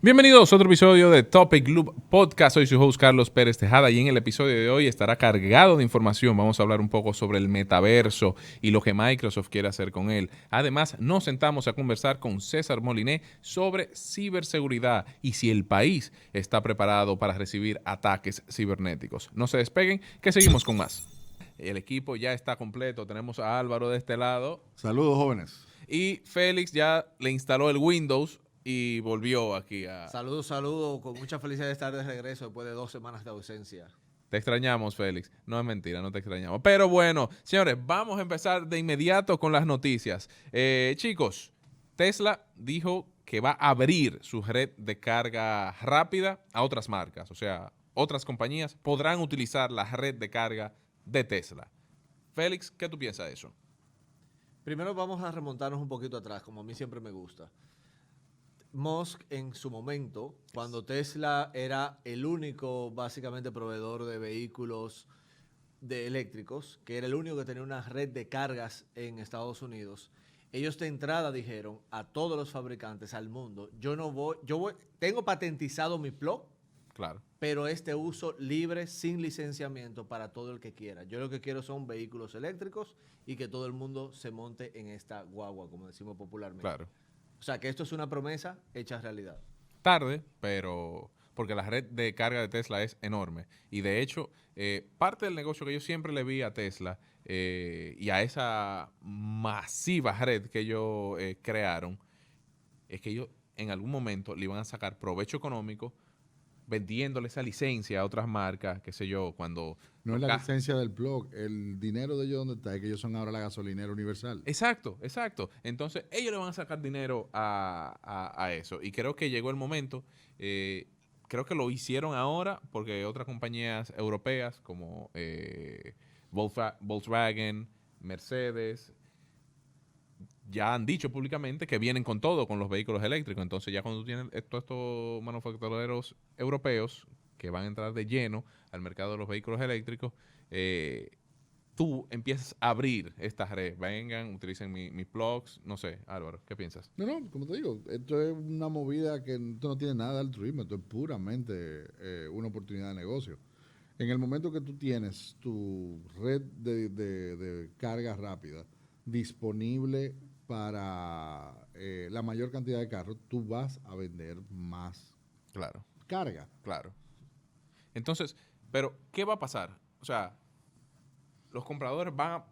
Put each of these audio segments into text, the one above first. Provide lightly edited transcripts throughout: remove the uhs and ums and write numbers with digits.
Bienvenidos a otro episodio de Topic Loop Podcast. Soy su host Carlos Pérez Tejada y en el episodio de hoy estará cargado de información. Vamos a hablar un poco sobre el metaverso y lo que Microsoft quiere hacer con él. Además, nos sentamos a conversar con César Moliné sobre ciberseguridad y si el país está preparado para recibir ataques cibernéticos. No se despeguen, que seguimos con más. El equipo ya está completo. Tenemos a Álvaro de este lado. Saludos, jóvenes. Y Félix ya le instaló el Windows y volvió aquí a... Saludos, con mucha felicidad de estar de regreso después de 2 semanas de ausencia. Te extrañamos, Félix. No es mentira, no te extrañamos. Pero bueno, señores, vamos a empezar de inmediato con las noticias. Chicos, Tesla dijo que va a abrir su red de carga rápida a otras marcas. O sea, otras compañías podrán utilizar la red de carga de Tesla. Félix, ¿qué tú piensas de eso? Primero vamos a remontarnos un poquito atrás, como a mí siempre me gusta. Musk en su momento, cuando Tesla era el único básicamente proveedor de vehículos eléctricos, que era el único que tenía una red de cargas en Estados Unidos, ellos de entrada dijeron a todos los fabricantes al mundo, tengo patentizado mi plug, Claro. pero uso libre, sin licenciamiento para todo el que quiera. Yo lo que quiero son vehículos eléctricos y que todo el mundo se monte en esta guagua, como decimos popularmente. Claro. O sea, que esto es una promesa hecha realidad. Tarde, pero porque la red de carga de Tesla es enorme. Y de hecho, parte del negocio que yo siempre le vi a Tesla y a esa masiva red que ellos crearon, es que ellos en algún momento le iban a sacar provecho económico vendiéndole esa licencia a otras marcas, qué sé yo, cuando... No es la licencia del blog, el dinero de ellos donde está, es que ellos son ahora la gasolinera universal. Exacto, exacto. Entonces, ellos le van a sacar dinero a eso. Y creo que llegó el momento, creo que lo hicieron ahora, porque otras compañías europeas como Volkswagen, Mercedes, ya han dicho públicamente que vienen con todo, con los vehículos eléctricos. Entonces, ya cuando tú tienes todos estos manufactureros europeos que van a entrar de lleno al mercado de los vehículos eléctricos, tú empiezas a abrir esta red. Vengan, utilicen mis plugs. No sé, Álvaro, ¿qué piensas? No, como te digo, esto es una movida que esto no tiene nada de altruismo, esto es puramente una oportunidad de negocio. En el momento que tú tienes tu red de carga rápida disponible para la mayor cantidad de carros, tú vas a vender más Claro, carga. claro. Entonces, pero, ¿qué va a pasar? O sea, los compradores van a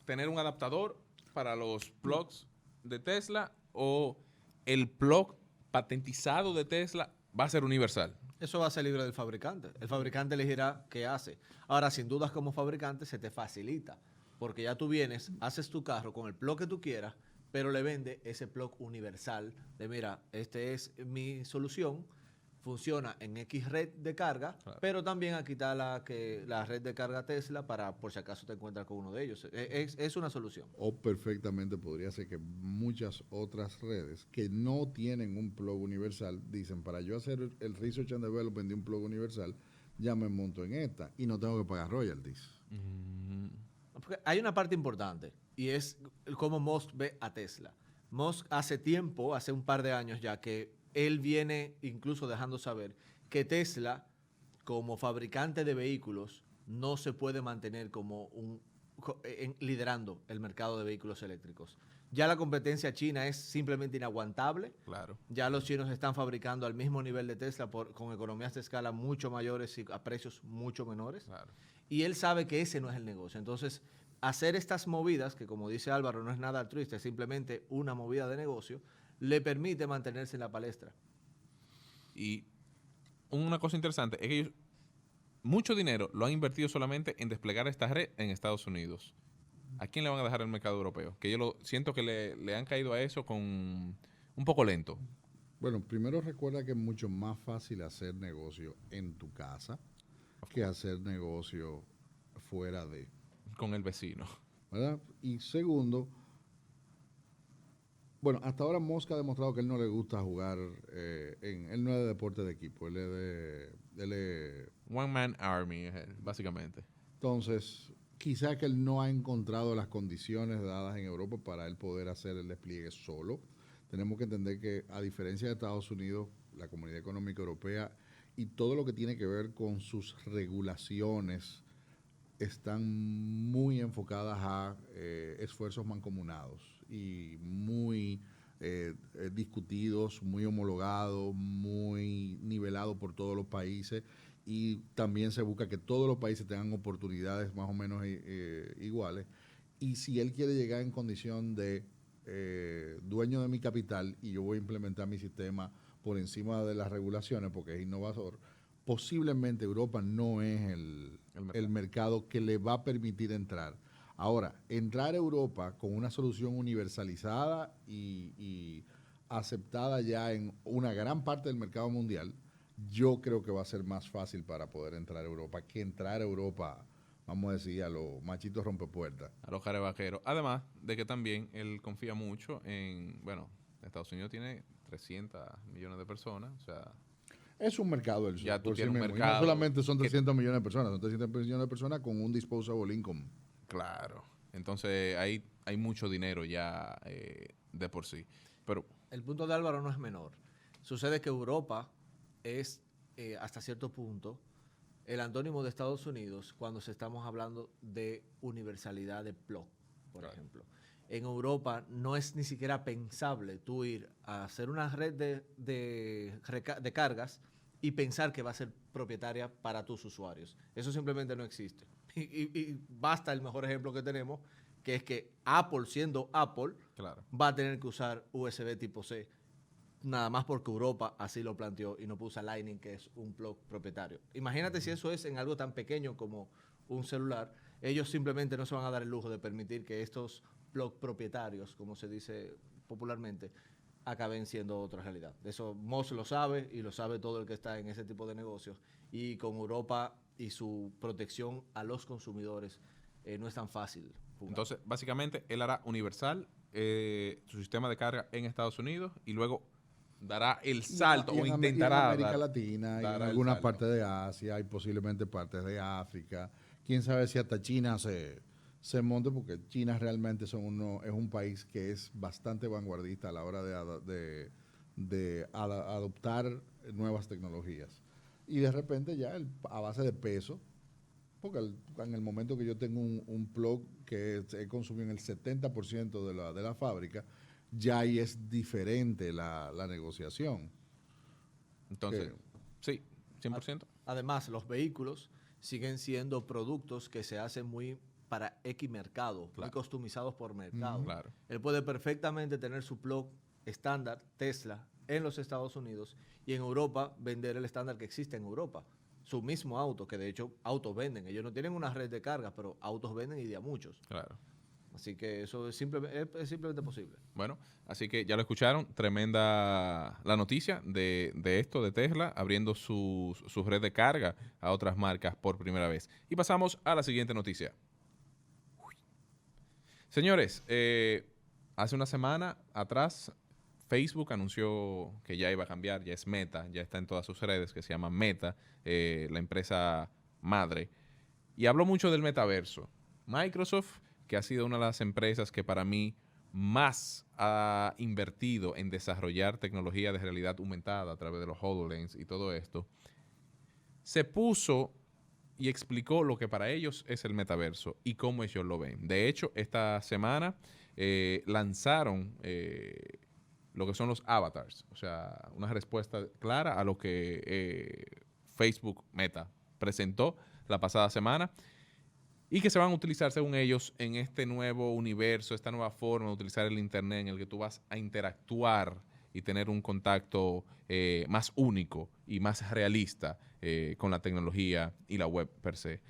tener un adaptador para los plugs de Tesla o el plug patentizado de Tesla va a ser universal. Eso va a ser libre del fabricante. El fabricante elegirá qué hace. Ahora, sin dudas, como fabricante, se te facilita. Porque ya tú vienes, haces tu carro con el plug que tú quieras, pero le vende ese plug universal de, mira, este es mi solución, funciona en X red de carga, Claro. pero también aquí está la red de carga Tesla para por si acaso te encuentras con uno de ellos. Es una solución. O perfectamente podría ser que muchas otras redes que no tienen un plug universal dicen, para yo hacer el research and development de un plug universal, ya me monto en esta y no tengo que pagar royalties. Porque hay una parte importante y es cómo Musk ve a Tesla. Musk hace tiempo, hace un par de años ya, que él viene incluso dejando saber que Tesla, como fabricante de vehículos, no se puede mantener como liderando el mercado de vehículos eléctricos. Ya la competencia china es simplemente inaguantable. Claro. Ya los chinos están fabricando al mismo nivel de Tesla con economías de escala mucho mayores y a precios mucho menores. Claro. Y él sabe que ese no es el negocio. Entonces, hacer estas movidas, que como dice Álvaro, no es nada altruista, es simplemente una movida de negocio, le permite mantenerse en la palestra. Y una cosa interesante es que ellos mucho dinero lo han invertido solamente en desplegar esta red en Estados Unidos. ¿A quién le van a dejar el mercado europeo? Que yo siento que le han caído a eso con un poco lento. Bueno, primero recuerda que es mucho más fácil hacer negocio en tu casa que hacer negocio fuera de, Con el vecino. ¿verdad? Y segundo, bueno, hasta ahora Musk ha demostrado que él no le gusta jugar, él no es de deporte de equipo, él es One Man Army, básicamente. entonces, quizá que él no ha encontrado las condiciones dadas en Europa para él poder hacer el despliegue solo. Tenemos que entender que, a diferencia de Estados Unidos, la Comunidad Económica Europea y todo lo que tiene que ver con sus regulaciones están muy enfocadas a esfuerzos mancomunados y muy discutidos, muy homologados, muy nivelados por todos los países, y también se busca que todos los países tengan oportunidades más o menos iguales. Y si él quiere llegar en condición de dueño de mi capital y yo voy a implementar mi sistema por encima de las regulaciones porque es innovador, posiblemente Europa no es el mercado que le va a permitir entrar. Ahora, entrar a Europa con una solución universalizada y aceptada ya en una gran parte del mercado mundial, yo creo que va a ser más fácil para poder entrar a Europa que entrar a Europa, vamos a decir, a los machitos rompepuertas. A los carevaqueros. Además de que también él confía mucho en, bueno, Estados Unidos tiene 300 millones de personas, o sea, Es un mercado el ya tú por sí tienes un mismo. Y no mercado solamente son que 300 millones de personas, son 300 millones de personas con un disposable income. claro. Entonces hay mucho dinero ya de por sí. Pero El punto de Álvaro no es menor. Sucede que Europa es, hasta cierto punto, el antónimo de Estados Unidos cuando estamos hablando de universalidad de plug, por Claro. ejemplo. En Europa no es ni siquiera pensable tú ir a hacer una red de cargas y pensar que va a ser propietaria para tus usuarios. Eso simplemente no existe. Y basta el mejor ejemplo que tenemos, que es que Apple, siendo Apple, claro. va a tener que usar USB tipo C, nada más porque Europa así lo planteó y no usa Lightning, que es un plug propietario. Imagínate si eso es en algo tan pequeño como un celular. Ellos simplemente no se van a dar el lujo de permitir que estos plug propietarios, como se dice popularmente, acaben siendo otra realidad. Eso Moss lo sabe y lo sabe todo el que está en ese tipo de negocios. Y con Europa y su protección a los consumidores no es tan fácil jugar. Entonces, básicamente, él hará universal su sistema de carga en Estados Unidos y luego dará el salto o Y en intentará América dar, Latina y dar en el algunas salto. partes de Asia y posiblemente partes de África. Quién sabe si hasta China se monte, porque China realmente es un país que es bastante vanguardista a la hora de adoptar nuevas tecnologías. Y de repente ya a base de peso, porque en el momento que yo tengo un plug que he consumido en el 70% de la fábrica, ya ahí es diferente la negociación. Entonces, Que, sí, 100%. Además, los vehículos siguen siendo productos que se hacen muy para X mercado, muy Claro. customizados por mercado. Claro. Él puede perfectamente tener su plug estándar Tesla en los Estados Unidos y en Europa vender el estándar que existe en Europa. Su mismo auto, que de hecho autos venden. Ellos no tienen una red de carga, pero autos venden y de a muchos. Claro. Así que eso es simplemente posible. Bueno, así que ya lo escucharon, tremenda la noticia de esto, de Tesla, abriendo su red de carga a otras marcas por primera vez. Y pasamos a la siguiente noticia. Señores, hace una semana atrás, Facebook anunció que ya iba a cambiar, ya es Meta, ya está en todas sus redes, que se llama Meta, la empresa madre. Y habló mucho del metaverso. Microsoft, que ha sido una de las empresas que para mí más ha invertido en desarrollar tecnología de realidad aumentada a través de los HoloLens y todo esto, se puso y explicó lo que para ellos es el metaverso y cómo ellos lo ven. De hecho, esta semana lanzaron lo que son los avatars, o sea, una respuesta clara a lo que Facebook Meta presentó la pasada semana y que se van a utilizar, según ellos, en este nuevo universo, esta nueva forma de utilizar el Internet en el que tú vas a interactuar y tener un contacto más único y más realista con la tecnología y la web per se.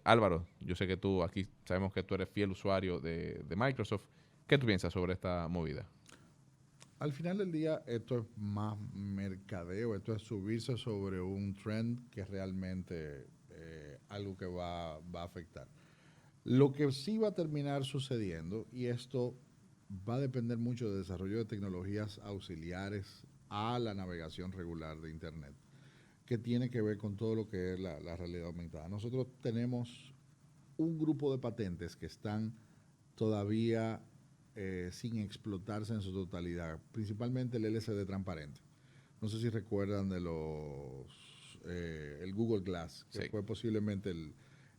Álvaro, yo sé que tú aquí sabemos que tú eres fiel usuario de Microsoft. ¿Qué tú piensas sobre esta movida? al final del día, esto es más mercadeo, esto es subirse sobre un trend que realmente algo que va a afectar. Lo que sí va a terminar sucediendo, y esto va a depender mucho del desarrollo de tecnologías auxiliares a la navegación regular de Internet, que tiene que ver con todo lo que es la realidad aumentada. Nosotros tenemos un grupo de patentes que están todavía sin explotarse en su totalidad, principalmente el LCD transparente. No sé si recuerdan de el Google Glass, que Sí. fue posiblemente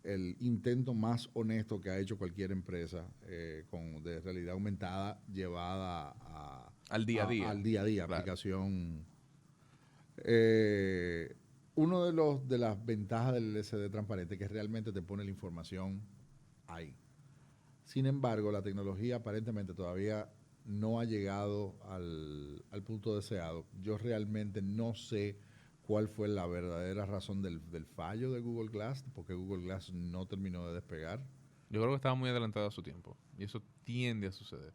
el intento más honesto que ha hecho cualquier empresa de realidad aumentada llevada Al día a día. al día a día, Claro. aplicación. Uno de las ventajas del LCD transparente es que realmente te pone la información ahí. Sin embargo, la tecnología aparentemente todavía no ha llegado al punto deseado. Yo realmente no sé cuál fue la verdadera razón del fallo de Google Glass, porque Google Glass no terminó de despegar. Yo creo que estaba muy adelantado a su tiempo. Y eso tiende a suceder.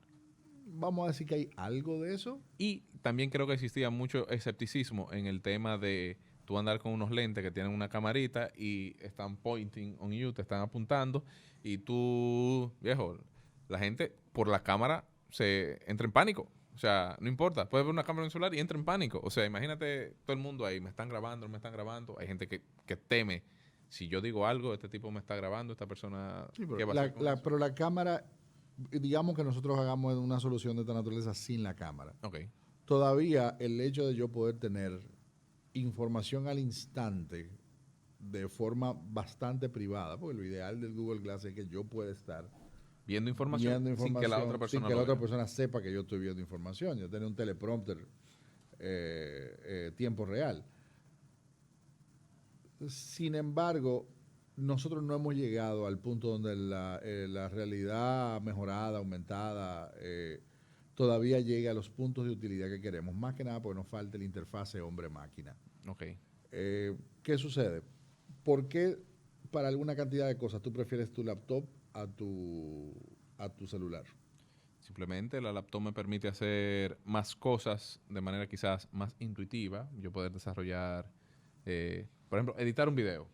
Vamos a decir que hay algo de eso. Y también creo que existía mucho escepticismo en el tema de tú andar con unos lentes que tienen una camarita y están pointing on you, te están apuntando, y tú, viejo, la gente por la cámara se entra en pánico. O sea, no importa, puedes ver una cámara en un celular y entra en pánico. O sea, imagínate todo el mundo ahí, me están grabando, no me están grabando. Hay gente que teme. Si yo digo algo, este tipo me está grabando, esta persona, Sí, ¿qué va a hacer con eso? pero la cámara, digamos que nosotros hagamos una solución de esta naturaleza sin la cámara. Ok, Todavía el hecho de yo poder tener información al instante de forma bastante privada, porque lo ideal del Google Glass es que yo pueda estar viendo información, viendo sin que la otra sin persona que la lo otra vea. persona sepa que yo estoy viendo información. Yo tener un teleprompter tiempo real. Sin embargo, nosotros no hemos llegado al punto donde la realidad mejorada, aumentada, todavía llegue a los puntos de utilidad que queremos. Más que nada porque nos falta la interfase hombre-máquina. Ok. ¿Qué sucede? ¿Por qué para alguna cantidad de cosas tú prefieres tu laptop a tu celular? Simplemente la laptop me permite hacer más cosas de manera quizás más intuitiva. Yo poder desarrollar, por ejemplo, editar un video.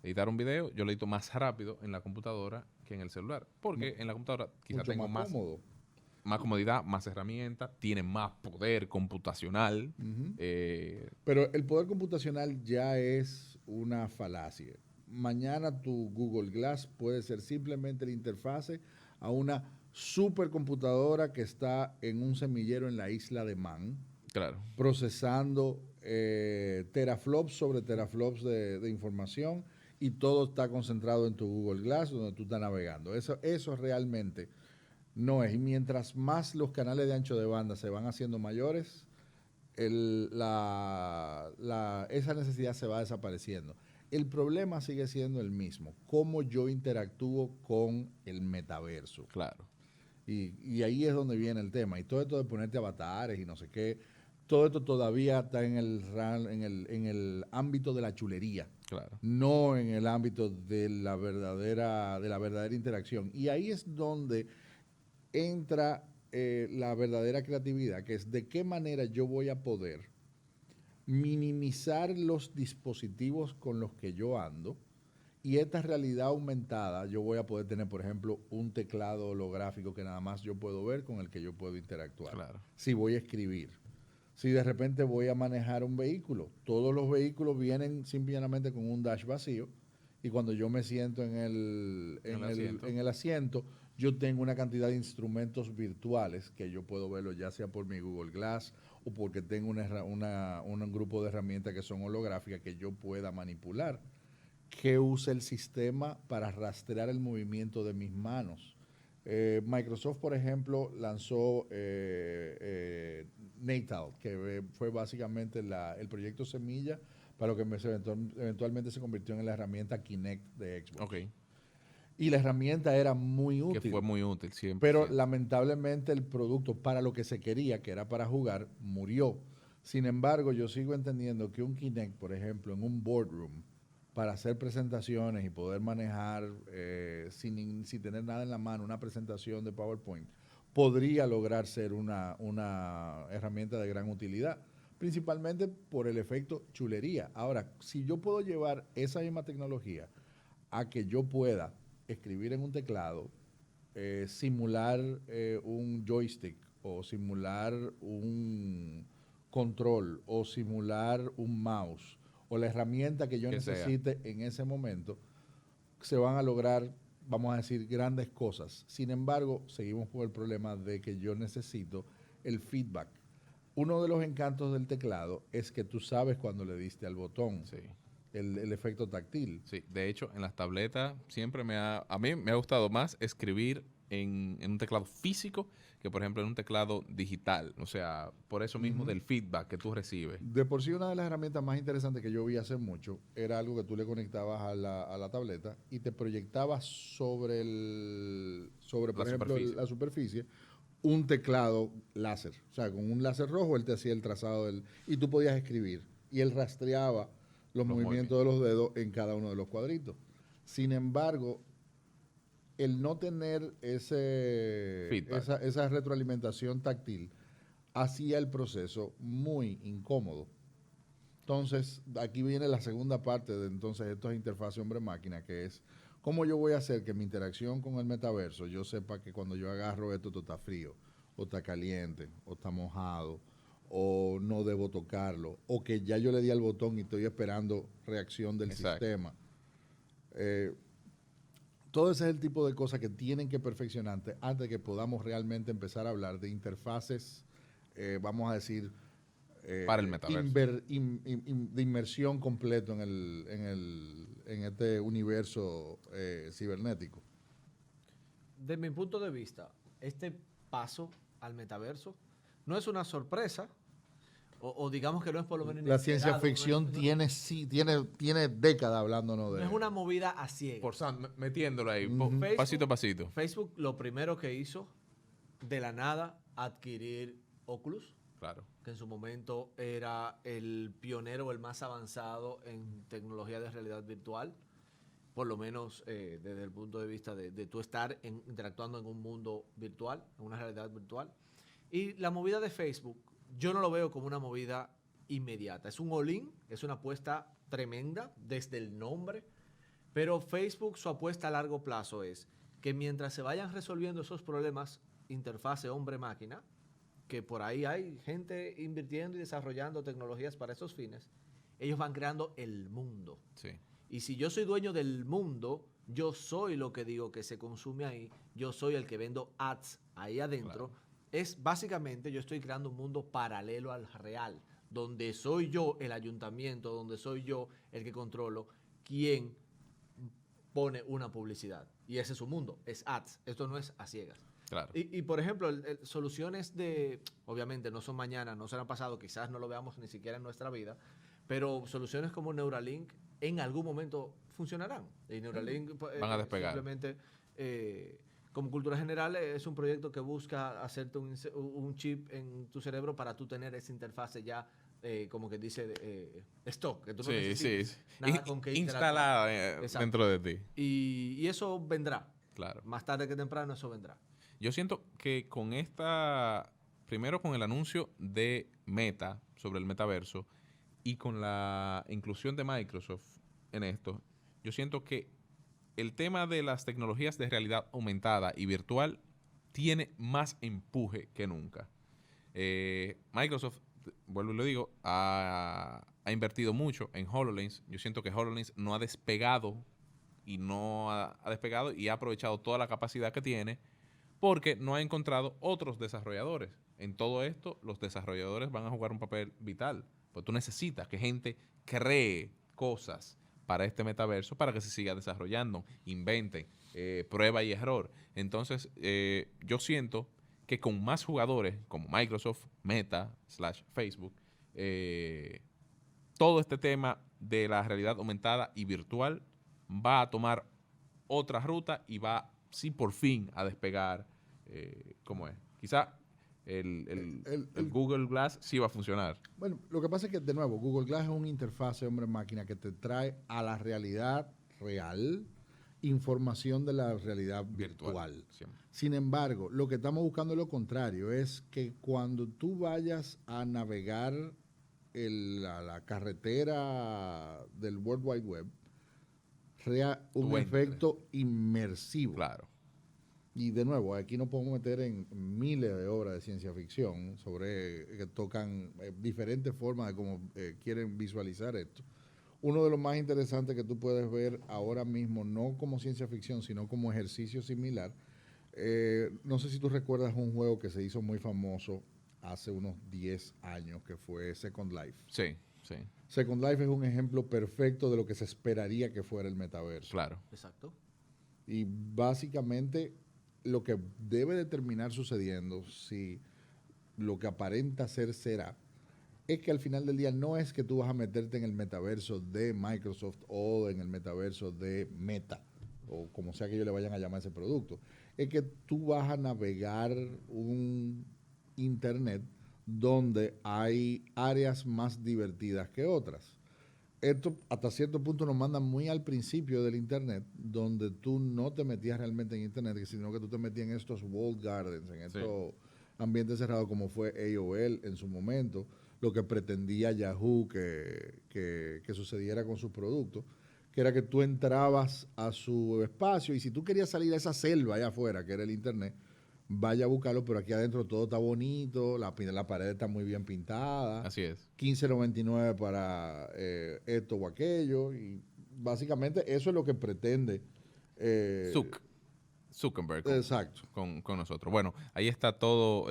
Editar un video yo lo edito más rápido en la computadora que en el celular. Porque en la computadora quizás Mucho tengo más cómodo. más comodidad, más herramientas, tiene más poder computacional. Ujú. eh, Pero el poder computacional ya es una falacia. Mañana tu Google Glass puede ser simplemente la interfase a una supercomputadora que está en un semillero en la isla de Man, claro, procesando teraflops sobre teraflops de información, y todo está concentrado en tu Google Glass donde tú estás navegando. Eso realmente no es. Y mientras más los canales de ancho de banda se van haciendo mayores, esa necesidad se va desapareciendo. El problema sigue siendo el mismo: cómo yo interactúo con el metaverso. claro, Y ahí es donde viene el tema. Y todo esto de ponerte avatares y no sé qué, todo esto todavía está en el ámbito de la chulería, claro. no en el ámbito de la verdadera interacción. Y ahí es donde entra la verdadera creatividad, que es de qué manera yo voy a poder minimizar los dispositivos con los que yo ando, y esta realidad aumentada yo voy a poder tener, por ejemplo, un teclado holográfico que nada más yo puedo ver, con el que yo puedo interactuar. Claro. Si voy a escribir, si de repente voy a manejar un vehículo, todos los vehículos vienen simplemente con un dash vacío, y cuando yo me siento en el asiento, yo tengo una cantidad de instrumentos virtuales que yo puedo verlo, ya sea por mi Google Glass o porque tengo un grupo de herramientas que son holográficas que yo pueda manipular, que usa el sistema para rastrear el movimiento de mis manos. Microsoft, por ejemplo, lanzó Natal, que fue básicamente el proyecto semilla para lo que eventualmente se convirtió en la herramienta Kinect de Xbox. Ok. Y la herramienta era muy útil. Que fue muy útil siempre. Pero lamentablemente el producto para lo que se quería, que era para jugar, murió. Sin embargo, yo sigo entendiendo que un Kinect, por ejemplo, en un boardroom, para hacer presentaciones y poder manejar sin tener nada en la mano una presentación de PowerPoint, podría lograr ser una herramienta de gran utilidad, principalmente por el efecto chulería. Ahora, si yo puedo llevar esa misma tecnología a que yo pueda escribir en un teclado, simular un joystick, o simular un control, o simular un mouse, o la herramienta que yo necesite en ese momento, se van a lograr, vamos a decir, grandes cosas. Sin embargo, seguimos con el problema de que yo necesito el feedback. Uno de los encantos del teclado es que tú sabes cuando le diste al botón, Sí. el efecto táctil. Sí, de hecho, en las tabletas siempre a mí me ha gustado más escribir en un teclado físico que, por ejemplo, en un teclado digital. O sea, por eso mismo del feedback que tú recibes. De por sí, una de las herramientas más interesantes que yo vi hace mucho era algo que tú le conectabas a la tableta y te proyectabas sobre La por ejemplo, superficie. la superficie, un teclado láser. O sea, con un láser rojo él te hacía el trazado y tú podías escribir. Y él rastreaba los movimientos de los dedos en cada uno de los cuadritos. Sin embargo, el no tener Feedback. esa retroalimentación táctil hacía el proceso muy incómodo. Entonces, aquí viene la segunda parte de entonces esto es interfaz hombre-máquina, que es cómo yo voy a hacer que mi interacción con el metaverso, yo sepa que cuando yo agarro esto está frío, o está caliente, o está mojado, o no debo tocarlo, o que ya yo le di al botón y estoy esperando reacción del Exacto. sistema. Eh, todo ese es el tipo de cosas que tienen que perfeccionarse antes de que podamos realmente empezar a hablar de interfaces, vamos a decir, Para el metaverso. de inmersión completo en este universo cibernético. De mi punto de vista, este paso al metaverso no es una sorpresa, o digamos que no es por lo menos La ciencia inesperado, ficción tiene décadas hablándonos no de es una movida a ciegas. Forzando, metiéndolo ahí, Facebook- pasito a pasito. Facebook lo primero que hizo, de la nada, adquirir Oculus, Claro. que en su momento era el pionero, el más avanzado en tecnología de realidad virtual, por lo menos desde el punto de vista de tú estar interactuando en un mundo virtual, en una realidad virtual. Y la movida de Facebook, yo no lo veo como una movida inmediata. Es un all-in, es una apuesta tremenda desde el nombre, pero Facebook, su apuesta a largo plazo es que mientras se vayan resolviendo esos problemas, interfase hombre-máquina, que por ahí hay gente invirtiendo y desarrollando tecnologías para esos fines, ellos van creando el mundo. Sí. Y si yo soy dueño del mundo, yo soy lo que digo que se consume ahí, yo soy el que vendo ads ahí adentro. Claro. Es básicamente, yo estoy creando un mundo paralelo al real, donde soy yo el ayuntamiento, donde soy yo el que controlo quién pone una publicidad. Y ese es su mundo, es ads. Esto no es a ciegas. Claro. Y, por ejemplo, soluciones obviamente no son mañana, no serán pasado, quizás no lo veamos ni siquiera en nuestra vida, pero soluciones como Neuralink en algún momento funcionarán. Y Neuralink Van a despegar. simplemente, como cultura general, es un proyecto que busca hacerte un chip en tu cerebro para tú tener esa interfase ya, como que dice, stock, que tú no Sí, necesites sí. nada con que Instalada Exacto. dentro de ti. Y eso vendrá. Claro. Más tarde que temprano eso vendrá. Yo siento que primero con el anuncio de Meta sobre el metaverso y con la inclusión de Microsoft en esto, yo siento que el tema de las tecnologías de realidad aumentada y virtual tiene más empuje que nunca. Microsoft, vuelvo y lo digo, ha invertido mucho en HoloLens. Yo siento que HoloLens no ha despegado ha despegado y ha aprovechado toda la capacidad que tiene porque no ha encontrado otros desarrolladores. En todo esto, los desarrolladores van a jugar un papel vital. Pues tú necesitas que gente cree cosas para este metaverso para que se siga desarrollando, inventen, prueba y error. Entonces, yo siento que con más jugadores como Microsoft, Meta, /Facebook, todo este tema de la realidad aumentada y virtual va a tomar otra ruta y va, sí, por fin a despegar. ¿Cómo es? Quizá el Google Glass sí va a funcionar. Bueno, lo que pasa es que, de nuevo, Google Glass es una interfaz hombre-máquina que te trae a la realidad real información de la realidad virtual. Siempre. Sin embargo, lo que estamos buscando es lo contrario, es que cuando tú vayas a navegar la carretera del World Wide Web, crea un Tú entres. efecto inmersivo. Claro. Y de nuevo, aquí nos podemos meter en miles de obras de ciencia ficción que tocan diferentes formas de cómo quieren visualizar esto. Uno de los más interesantes que tú puedes ver ahora mismo, no como ciencia ficción, sino como ejercicio similar, no sé si tú recuerdas un juego que se hizo muy famoso hace unos 10 años, que fue Second Life. Sí, sí, Second Life es un ejemplo perfecto de lo que se esperaría que fuera el metaverso. claro. Exacto. Y básicamente lo que debe de terminar sucediendo, si lo que aparenta ser será, es que al final del día no es que tú vas a meterte en el metaverso de Microsoft o en el metaverso de Meta, o como sea que ellos le vayan a llamar ese producto. Es que tú vas a navegar un internet donde hay áreas más divertidas que otras. Esto hasta cierto punto nos manda muy al principio del internet, donde tú no te metías realmente en internet, sino que tú te metías en estos walled gardens, en estos ambientes cerrados como fue AOL en su momento, lo que pretendía Yahoo que sucediera con sus productos, que era que tú entrabas a su espacio y si tú querías salir a esa selva allá afuera, que era el internet, vaya a buscarlo, pero aquí adentro todo está bonito, la pared está muy bien pintada, Así es. 15.99 para esto o aquello, y básicamente eso es lo que pretende. Zuckerberg Exacto. con nosotros. Bueno, ahí está todo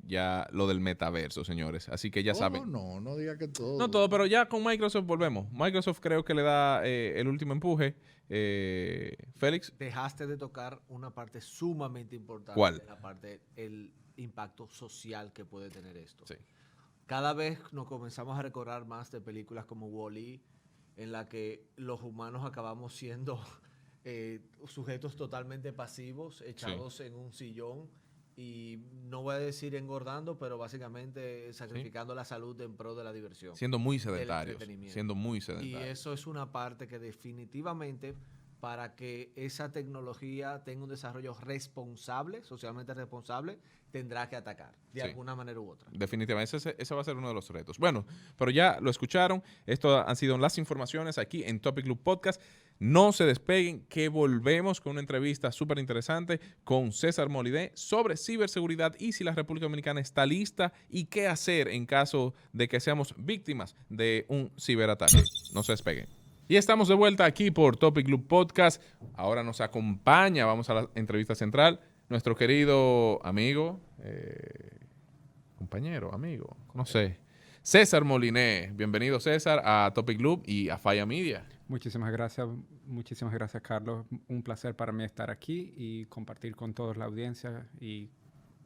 ya lo del metaverso, señores. Así que ya saben. No diga que todo. No todo, pero ya con Microsoft volvemos. Microsoft creo que le da el último empuje. Félix, Dejaste de tocar una parte sumamente importante ¿cuál? de la parte, el impacto social que puede tener esto. Sí. Cada vez nos comenzamos a recordar más de películas como Wall-E, en la que los humanos acabamos siendo sujetos totalmente pasivos, echados en un sillón y no voy a decir engordando, pero básicamente sacrificando la salud en pro de la diversión. Siendo muy del sedentarios. entretenimiento. Siendo muy Y sedentarios. eso es una parte que definitivamente, para que esa tecnología tenga un desarrollo responsable, socialmente responsable, tendrá que atacar de Sí. alguna manera u otra. Definitivamente, ese va a ser uno de los retos. Bueno, pero ya lo escucharon. Esto han sido las informaciones aquí en Topic Club Podcast. No se despeguen, que volvemos con una entrevista súper interesante con César Molidé sobre ciberseguridad y si la República Dominicana está lista y qué hacer en caso de que seamos víctimas de un ciberataque. No se despeguen. Y estamos de vuelta aquí por Topic Club Podcast. Ahora nos acompaña, vamos a la entrevista central, nuestro querido amigo, compañero, amigo, no sé, César Moliné. Bienvenido, César, a Topic Club y a Falla Media. Muchísimas gracias, Carlos. Un placer para mí estar aquí y compartir con toda la audiencia y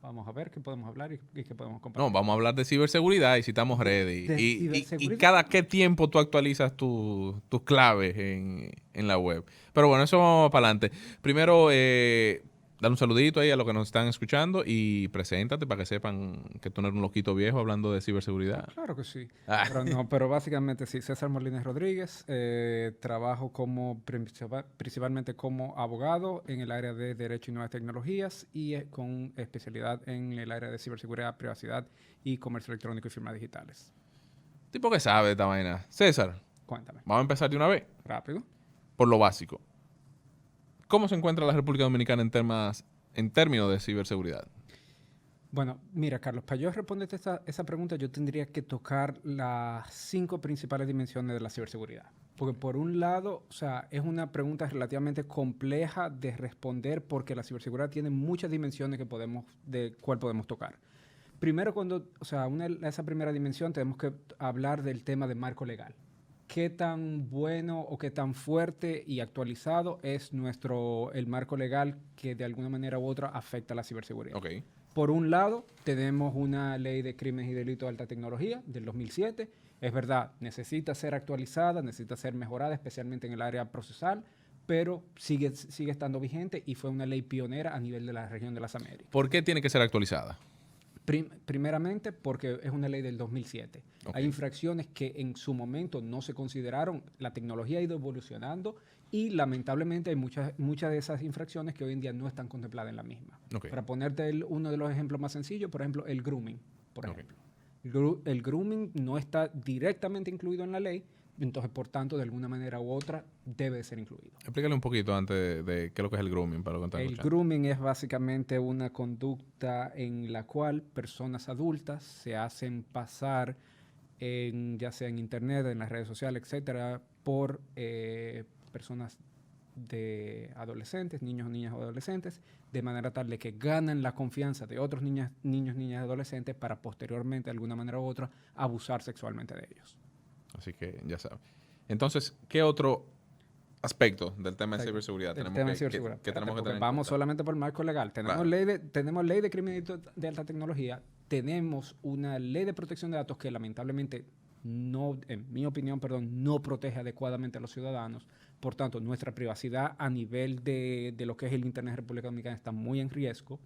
vamos a ver qué podemos hablar y qué podemos compartir. No, vamos a hablar de ciberseguridad y si estamos ready. De Y ciberseguridad. cada qué tiempo tú actualizas tus claves en la web. Pero bueno, eso vamos para adelante. Primero, dar un saludito ahí a los que nos están escuchando y preséntate para que sepan que tú no eres un loquito viejo hablando de ciberseguridad. Claro que sí. Ah. Pero básicamente sí, César Molines Rodríguez. Trabajo principalmente como abogado en el área de Derecho y Nuevas Tecnologías y con especialidad en el área de ciberseguridad, privacidad y comercio electrónico y firmas digitales. Tipo que sabe de esta vaina. César, Cuéntame. vamos a empezar de una vez Rápido. por lo básico. ¿Cómo se encuentra la República Dominicana en términos de ciberseguridad? Bueno, mira, Carlos, para yo responderte esa pregunta, yo tendría que tocar las 5 principales dimensiones de la ciberseguridad. Porque por un lado, o sea, es una pregunta relativamente compleja de responder porque la ciberseguridad tiene muchas dimensiones de cuál podemos tocar. Primero, esa primera dimensión tenemos que hablar del tema de marco legal. ¿Qué tan bueno o qué tan fuerte y actualizado es el marco legal que de alguna manera u otra afecta a la ciberseguridad? Ok. Por un lado, tenemos una ley de crímenes y delitos de alta tecnología del 2007. Es verdad, necesita ser actualizada, necesita ser mejorada, especialmente en el área procesal, pero sigue estando vigente y fue una ley pionera a nivel de la región de las Américas. ¿Por qué tiene que ser actualizada? Primeramente, porque es una ley del 2007. Okay. Hay infracciones que en su momento no se consideraron, la tecnología ha ido evolucionando y lamentablemente hay muchas de esas infracciones que hoy en día no están contempladas en la misma. Okay. Para ponerte uno de los ejemplos más sencillos, por ejemplo, el grooming. Ejemplo. El grooming no está directamente incluido en la ley, entonces, por tanto, de alguna manera u otra, debe de ser incluido. Explícale un poquito antes de qué es lo que es el grooming para lo que están El escuchando. grooming es básicamente una conducta en la cual personas adultas se hacen pasar, ya sea en internet, en las redes sociales, etcétera, por personas de adolescentes, niños, niñas o adolescentes, de manera tal de que ganan la confianza de otros niños, niñas y adolescentes para posteriormente, de alguna manera u otra, abusar sexualmente de ellos. Así que ya sabes. Entonces, ¿qué otro aspecto del tema de ciberseguridad Del tenemos tema de que ciberseguridad. que Espérate, tenemos que porque tener en vamos cuenta? solamente por el marco legal. Tenemos, Claro. tenemos ley de criminalidad de alta tecnología, tenemos una ley de protección de datos que lamentablemente no, en mi opinión, perdón, no protege adecuadamente a los ciudadanos. Por tanto, nuestra privacidad a nivel de lo que es el Internet de República Dominicana está muy en riesgo.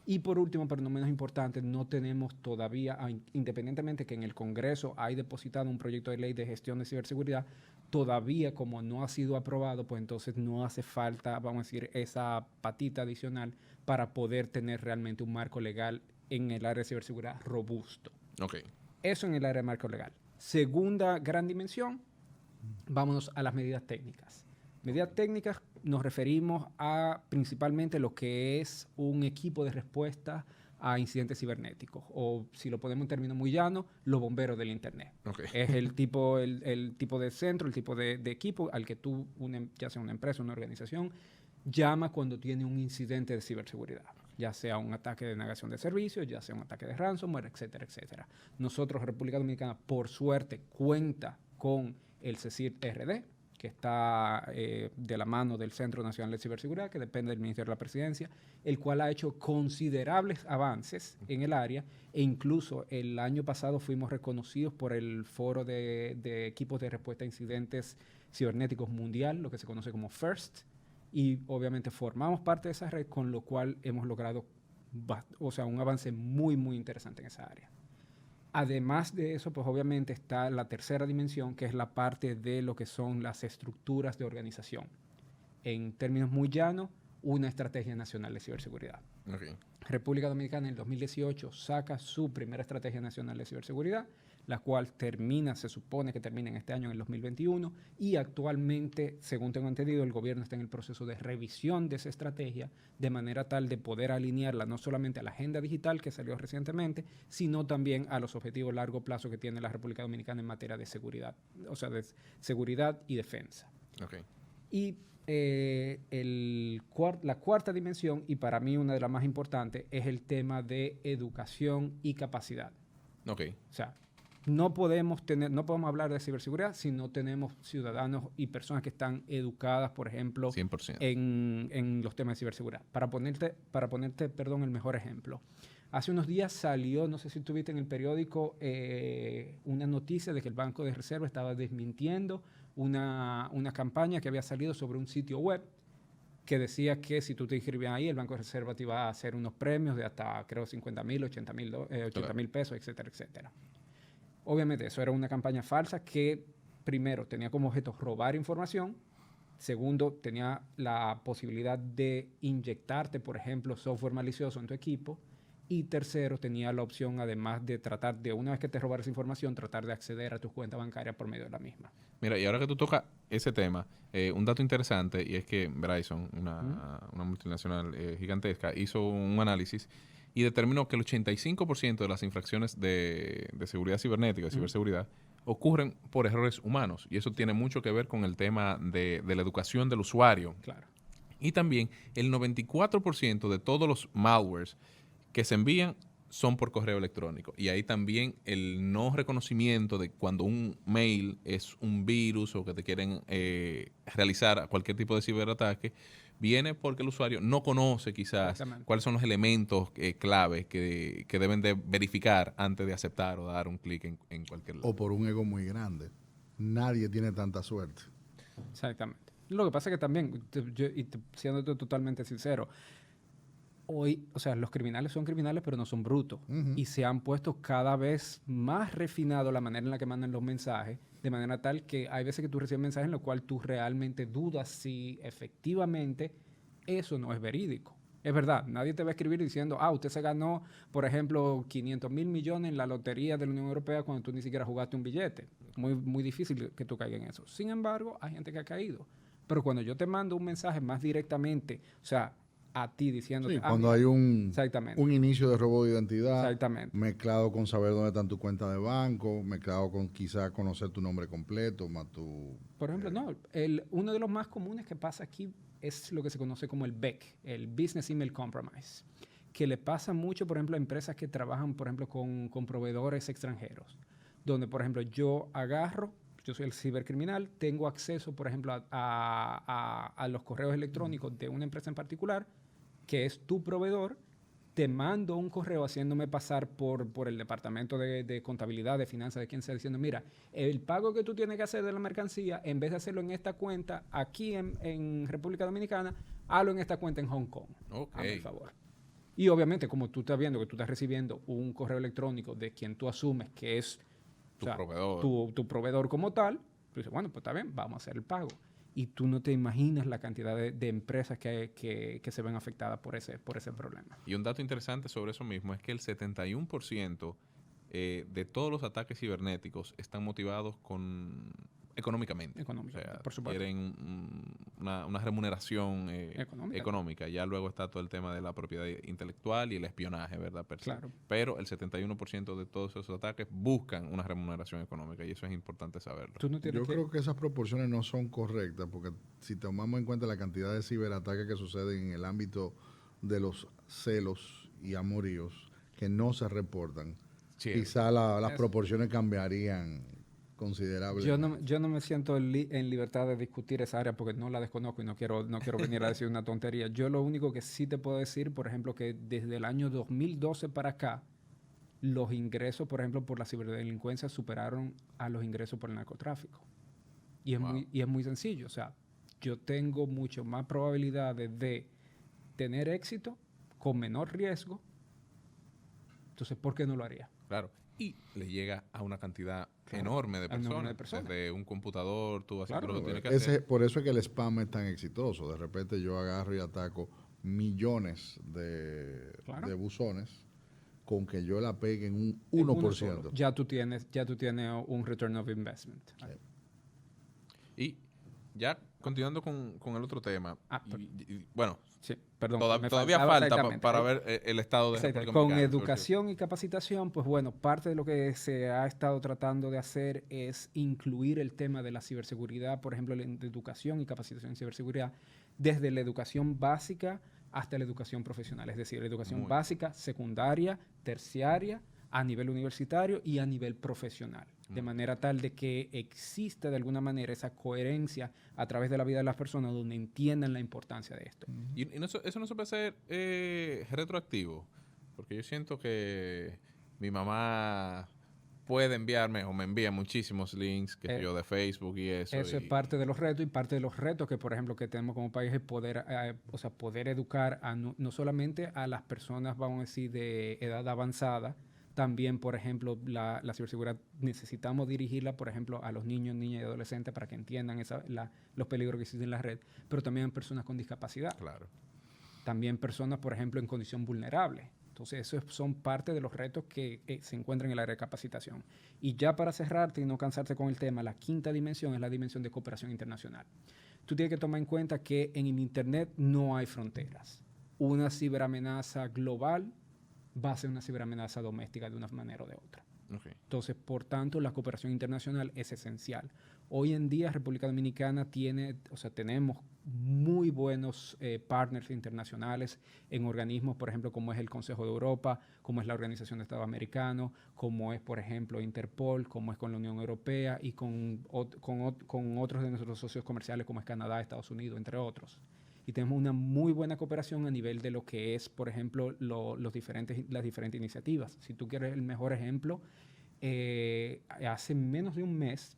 Y por último, pero no menos importante, no tenemos todavía, independientemente que en el Congreso hay depositado un proyecto de ley de gestión de ciberseguridad, todavía como no ha sido aprobado, pues entonces no hace falta, vamos a decir, esa patita adicional para poder tener realmente un marco legal en el área de ciberseguridad robusto. Ok. Eso en el área de marco legal. Segunda gran dimensión, vámonos a las medidas técnicas. Medidas técnicas nos referimos a principalmente lo que es un equipo de respuesta a incidentes cibernéticos, o si lo ponemos en términos muy llanos, los bomberos del Internet. Ok. Es el tipo de centro, el tipo de equipo al que tú, ya sea una empresa, una organización, llama cuando tiene un incidente de ciberseguridad, ya sea un ataque de negación de servicios, ya sea un ataque de ransomware, etcétera, etcétera. Nosotros, República Dominicana, por suerte, cuenta con el CSIRT-RD, que está de la mano del Centro Nacional de Ciberseguridad, que depende del Ministerio de la Presidencia, el cual ha hecho considerables avances en el área, e incluso el año pasado fuimos reconocidos por el Foro de Equipos de Respuesta a Incidentes Cibernéticos Mundial, lo que se conoce como FIRST, y obviamente formamos parte de esa red, con lo cual hemos logrado un avance muy, muy interesante en esa área. Además de eso, pues obviamente está la tercera dimensión, que es la parte de lo que son las estructuras de organización. En términos muy llanos, una estrategia nacional de ciberseguridad. Ok. República Dominicana en el 2018 saca su primera estrategia nacional de ciberseguridad, la cual se supone que termina en este año, en el 2021, y actualmente, según tengo entendido, el gobierno está en el proceso de revisión de esa estrategia, de manera tal de poder alinearla no solamente a la agenda digital que salió recientemente, sino también a los objetivos a largo plazo que tiene la República Dominicana en materia de seguridad, o sea, de seguridad y defensa. Ok. Y la cuarta dimensión, y para mí una de las más importantes, es el tema de educación y capacidad. Ok. O sea, no podemos hablar de ciberseguridad si no tenemos ciudadanos y personas que están educadas, por ejemplo, 100%. en los temas de ciberseguridad. Para ponerte, el mejor ejemplo. Hace unos días salió, no sé si tuviste en el periódico, una noticia de que el Banco de Reserva estaba desmintiendo una campaña que había salido sobre un sitio web que decía que si tú te inscribías ahí, el Banco de Reserva te iba a hacer unos premios de hasta, creo, 50,000, 80,000 pesos, etcétera, etcétera. Obviamente, eso era una campaña falsa que, primero, tenía como objeto robar información. Segundo, tenía la posibilidad de inyectarte, por ejemplo, software malicioso en tu equipo. Y tercero, tenía la opción, además de tratar de, una vez que te robaras información, tratar de acceder a tu cuenta bancaria por medio de la misma. Mira, y ahora que tú tocas ese tema, un dato interesante, y es que Verizon, una multinacional gigantesca, hizo un análisis y determinó que el 85% de las infracciones de seguridad cibernética, de ciberseguridad, ocurren por errores humanos. Y eso tiene mucho que ver con el tema de la educación del usuario. Claro. Y también el 94% de todos los malwares que se envían son por correo electrónico. Y ahí también el no reconocimiento de cuando un mail es un virus o que te quieren realizar cualquier tipo de ciberataque, viene porque el usuario no conoce quizás cuáles son los elementos clave que deben de verificar antes de aceptar o dar un clic en cualquier lado. O por un ego muy grande. Nadie tiene tanta suerte. Exactamente. Lo que pasa es que también, siendo totalmente sincero, hoy, o sea, los criminales son criminales, pero no son brutos. Y se han puesto cada vez más refinado la manera en la que mandan los mensajes, de manera tal que hay veces que tú recibes mensajes en los cuales tú realmente dudas si efectivamente eso no es verídico. Es verdad, nadie te va a escribir diciendo, usted se ganó, por ejemplo, 500,000 millones en la lotería de la Unión Europea cuando tú ni siquiera jugaste un billete. Muy, muy difícil que tú caigas en eso. Sin embargo, hay gente que ha caído. Pero cuando yo te mando un mensaje más directamente, o sea, a ti diciéndote... Sí, "Ah, cuando mira". hay un Exactamente. inicio de robo de identidad, Exactamente. mezclado con saber dónde están tus cuentas de banco, mezclado con quizá conocer tu nombre completo, más tu... Por ejemplo, no, uno de los más comunes que pasa aquí es lo que se conoce como el BEC, el Business Email Compromise, que le pasa mucho, por ejemplo, a empresas que trabajan, por ejemplo, con proveedores extranjeros, donde, por ejemplo, yo soy el cibercriminal, tengo acceso, por ejemplo, a los correos electrónicos de una empresa en particular, que es tu proveedor, te mando un correo haciéndome pasar por el departamento de contabilidad, de finanzas, de quien sea, diciendo, mira, el pago que tú tienes que hacer de la mercancía, en vez de hacerlo en esta cuenta aquí en República Dominicana, hazlo en esta cuenta en Hong Kong. Ok. Hazme el favor. Y obviamente, como tú estás viendo que tú estás recibiendo un correo electrónico de quien tú asumes que es Tu proveedor. tu proveedor como tal, tú dices, bueno, pues está bien, vamos a hacer el pago. Y tú no te imaginas la cantidad de empresas que se ven afectadas por ese problema. Y un dato interesante sobre eso mismo es que el 71% de todos los ataques cibernéticos están motivados económicamente. Económicamente, O sea, por supuesto. quieren una remuneración Económica. económica. Ya luego está todo el tema de la propiedad intelectual y el espionaje, ¿verdad? Per se. Claro. Pero el 71% de todos esos ataques buscan una remuneración económica y eso es importante saberlo. Tú no tienes Yo creo que esas proporciones no son correctas, porque si tomamos en cuenta la cantidad de ciberataques que suceden en el ámbito de los celos y amoríos que no se reportan, Sí, quizá las proporciones cambiarían considerablemente. Yo no me siento en libertad de discutir esa área porque no la desconozco y no quiero venir a decir una tontería. Yo lo único que sí te puedo decir, por ejemplo, que desde el año 2012 para acá, los ingresos, por ejemplo, por la ciberdelincuencia superaron a los ingresos por el narcotráfico. Y es muy sencillo. O sea, yo tengo mucho más probabilidades de tener éxito con menor riesgo. Entonces, ¿por qué no lo haría? claro. Y le llega a una cantidad enorme de enorme personas. de Desde un computador, tú haciendo Claro, lo que tienes que hacer. Por eso es que el spam es tan exitoso. De repente yo agarro y ataco millones de buzones con que yo la pegue en un 1%. Solo. Ya tú tienes un return of investment. Y ya continuando con el otro tema. Bueno, sí, perdón. todavía falta para ver el estado de República Con Dominicana, educación y capacitación, pues bueno, parte de lo que se ha estado tratando de hacer es incluir el tema de la ciberseguridad, por ejemplo, en educación y capacitación en ciberseguridad, desde la educación básica hasta la educación profesional, es decir, la educación básica, secundaria, terciaria, a nivel universitario y a nivel profesional, de manera tal de que exista de alguna manera esa coherencia a través de la vida de las personas donde entiendan la importancia de esto. Y eso no se puede hacer retroactivo, porque yo siento que mi mamá puede enviarme o me envía muchísimos links de Facebook y eso. Eso es parte de los retos y parte de los retos que, por ejemplo, que tenemos como país es poder educar no solamente a las personas, vamos a decir, de edad avanzada. También, por ejemplo, la ciberseguridad necesitamos dirigirla, por ejemplo, a los niños, niñas y adolescentes para que entiendan los peligros que existen en la red, pero también a personas con discapacidad. Claro. También personas, por ejemplo, en condición vulnerable. Entonces, esos son parte de los retos que se encuentran en el área de capacitación. Y ya para cerrarte y no cansarte con el tema, la quinta dimensión es la dimensión de cooperación internacional. Tú tienes que tomar en cuenta que en el Internet no hay fronteras. Una ciberamenaza global va a ser una ciberamenaza doméstica de una manera o de otra. Okay. Entonces, por tanto, la cooperación internacional es esencial. Hoy en día, República Dominicana tenemos muy buenos partners internacionales en organismos, por ejemplo, como es el Consejo de Europa, como es la Organización de Estados Americanos, como es, por ejemplo, Interpol, como es con la Unión Europea y con otros de nuestros socios comerciales, como es Canadá, Estados Unidos, entre otros. Y tenemos una muy buena cooperación a nivel de lo que es, por ejemplo, las diferentes iniciativas. Si tú quieres el mejor ejemplo, hace menos de un mes,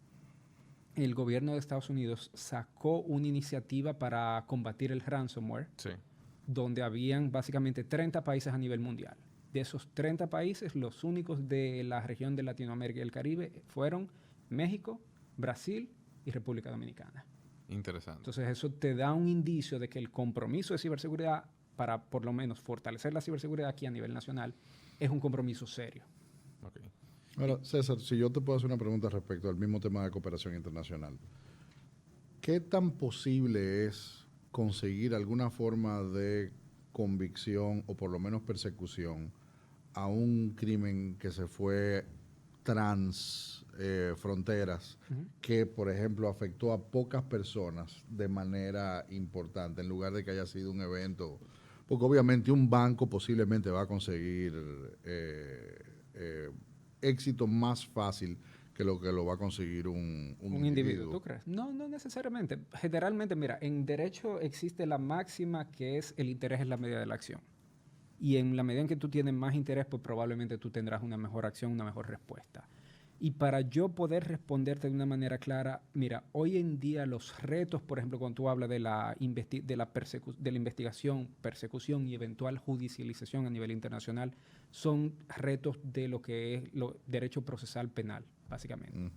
el gobierno de Estados Unidos sacó una iniciativa para combatir el ransomware, donde habían básicamente 30 países a nivel mundial. De esos 30 países, los únicos de la región de Latinoamérica y el Caribe fueron México, Brasil y República Dominicana. Interesante. Entonces, eso te da un indicio de que el compromiso de ciberseguridad para, por lo menos, fortalecer la ciberseguridad aquí a nivel nacional es un compromiso serio. Okay. Ahora, César, si yo te puedo hacer una pregunta respecto al mismo tema de cooperación internacional. ¿Qué tan posible es conseguir alguna forma de convicción o por lo menos persecución a un crimen que se fue trans fronteras, que por ejemplo afectó a pocas personas de manera importante, en lugar de que haya sido un evento, porque obviamente un banco posiblemente va a conseguir éxito más fácil que lo va a conseguir un individuo. ¿Tú crees? No, no necesariamente. Generalmente, mira, en derecho existe la máxima que es el interés en la medida de la acción. Y en la medida en que tú tienes más interés, pues probablemente tú tendrás una mejor acción, una mejor respuesta. Y para yo poder responderte de una manera clara, mira, hoy en día los retos, por ejemplo, cuando tú hablas de la investigación, persecución y eventual judicialización a nivel internacional, son retos de lo que es derecho procesal penal, básicamente.